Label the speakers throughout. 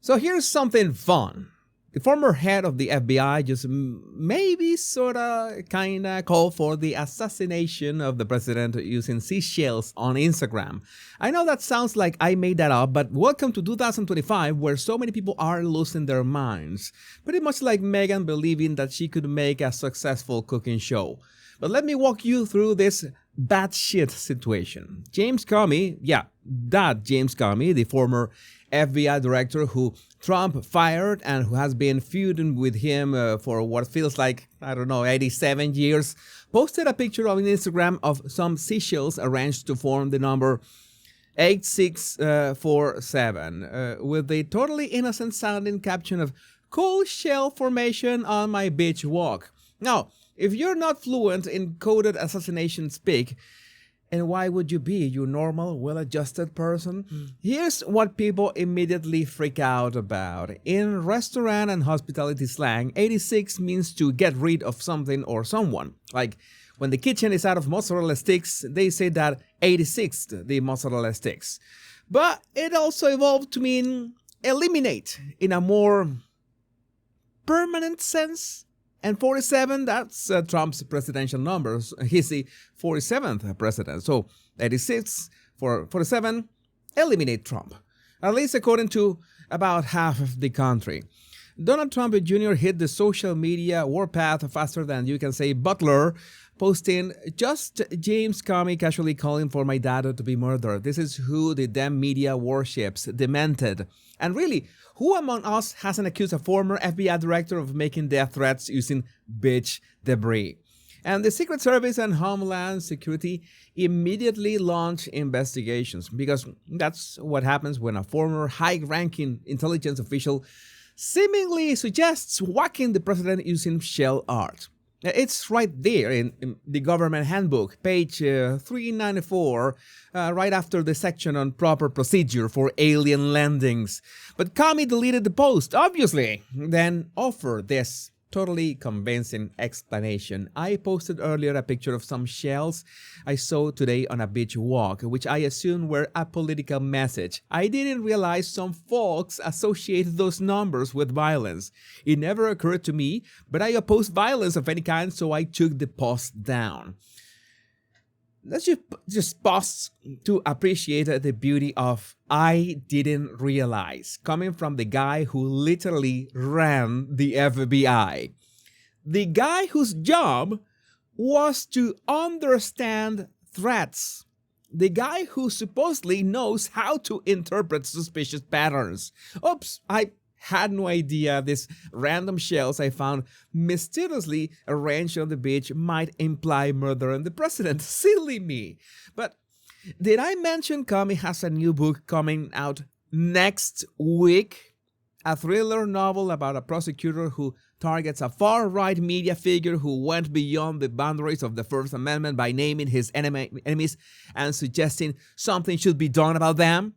Speaker 1: So here's something fun. The former head of the FBI just maybe sorta kinda called for the assassination of the president using seashells on Instagram. I know that sounds like I made that up, but welcome to 2025 where so many people are losing their minds. Pretty much like Megan believing that she could make a successful cooking show. But let me walk you through this batshit situation. James Comey, that James Comey, the former FBI director who Trump fired and who has been feuding with him for what feels like, 87 years, posted a picture on Instagram of some seashells arranged to form the number 8647 with the totally innocent sounding caption of "Cool shell formation on my beach walk." Now, if you're not fluent in coded assassination speak, and why would you be, you normal, well-adjusted person? Here's what people immediately freak out about. In restaurant and hospitality slang, 86 means to get rid of something or someone. Like when the kitchen is out of mozzarella sticks, they say that 86th the mozzarella sticks. But it also evolved to mean eliminate in a more permanent sense. And 47, that's Trump's presidential numbers. He's the 47th president. So 86 for 47, eliminate Trump. At least according to about half of the country. Donald Trump Jr. hit the social media warpath faster than you can say Butler, posting just James Comey casually calling for my dad to be murdered. This is who the damn media worships, demented. And really, who among us hasn't accused a former FBI director of making death threats using beach debris? And the Secret Service and Homeland Security immediately launched investigations because that's what happens when a former high-ranking intelligence official seemingly suggests whacking the president using shell art. It's right there in the government handbook, page 394, right after the section on proper procedure for alien landings. But Comey deleted the post, obviously, then offered this totally convincing explanation. I posted earlier a picture of some shells I saw today on a beach walk, which I assumed were a political message. I didn't realize some folks associated those numbers with violence. It never occurred to me, but I oppose violence of any kind, so I took the post down. Let's just pause to appreciate the beauty of "I didn't realize" coming from the guy who literally ran the FBI. The guy whose job was to understand threats. The guy who supposedly knows how to interpret suspicious patterns. Oops, I had no idea these random shells I found mysteriously arranged on the beach might imply murder on the president. Silly me. But did I mention Comey has a new book coming out next week? A thriller novel about a prosecutor who targets a far-right media figure who went beyond the boundaries of the First Amendment by naming his enemies and suggesting something should be done about them?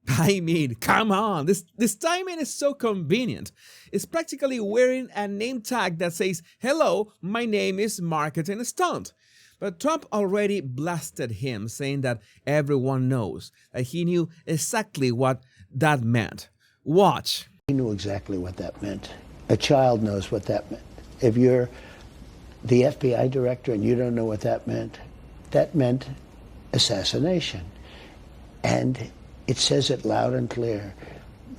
Speaker 1: I mean, come on, this timing is so convenient. It's practically wearing a name tag that says, "Hello, my name is Marketing Stunt." But Trump already blasted him, saying that everyone knows that he knew exactly what that meant. Watch.
Speaker 2: He knew exactly what that meant. A child knows what that meant. If you're the FBI director and you don't know what that meant assassination. And it says it loud and clear.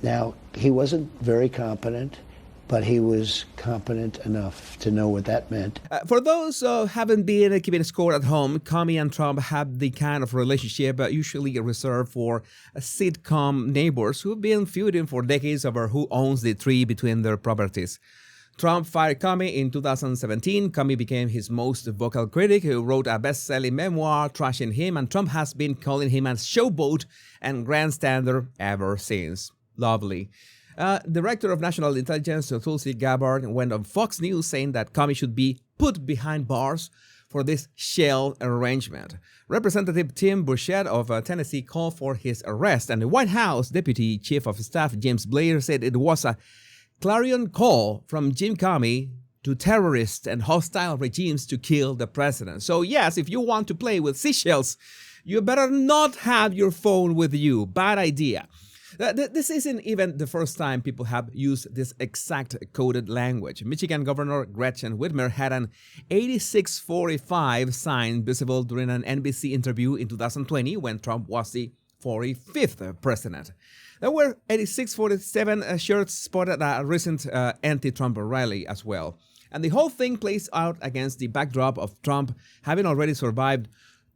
Speaker 2: Now, he wasn't very competent, but he was competent enough to know what that meant.
Speaker 1: For those who haven't been keeping score at home, Comey and Trump have the kind of relationship usually reserved for sitcom neighbors who've been feuding for decades over who owns the tree between their properties. Trump fired Comey in 2017. Comey became his most vocal critic, who wrote a best-selling memoir trashing him, and Trump has been calling him a showboat and grandstander ever since. Lovely. Director of National Intelligence Tulsi Gabbard went on Fox News saying that Comey should be put behind bars for this shell arrangement. Representative Tim Burchett of Tennessee called for his arrest, and the White House Deputy Chief of Staff James Blair said it was a clarion call from Jim Comey to terrorists and hostile regimes to kill the president. So yes, if you want to play with seashells, you better not have your phone with you. Bad idea. This isn't even the first time people have used this exact coded language. Michigan Governor Gretchen Whitmer had an 8645 sign visible during an NBC interview in 2020 when Trump was the 45th president. There were 8647 shirts spotted at a recent anti-Trump rally as well. And the whole thing plays out against the backdrop of Trump having already survived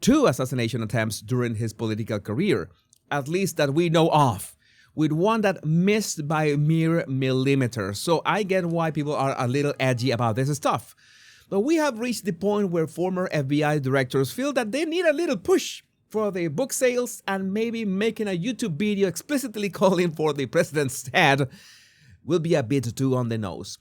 Speaker 1: 2 assassination attempts during his political career, at least that we know of, with one that missed by mere millimeters. So I get why people are a little edgy about this stuff. But we have reached the point where former FBI directors feel that they need a little push for their book sales, and maybe making a YouTube video explicitly calling for the president's head will be a bit too on the nose.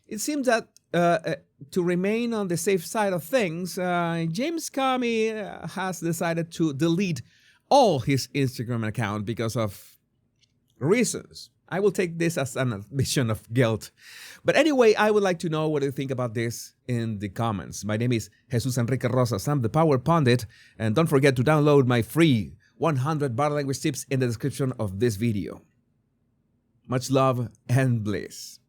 Speaker 1: It seems that to remain on the safe side of things, James Comey has decided to delete all his Instagram account because of reasons. I will take this as an admission of guilt. But anyway, I would like to know what you think about this in the comments. My name is Jesus Enrique Rosas. I'm the Power Pundit. And don't forget to download my free 100 body language tips in the description of this video. Much love and bliss.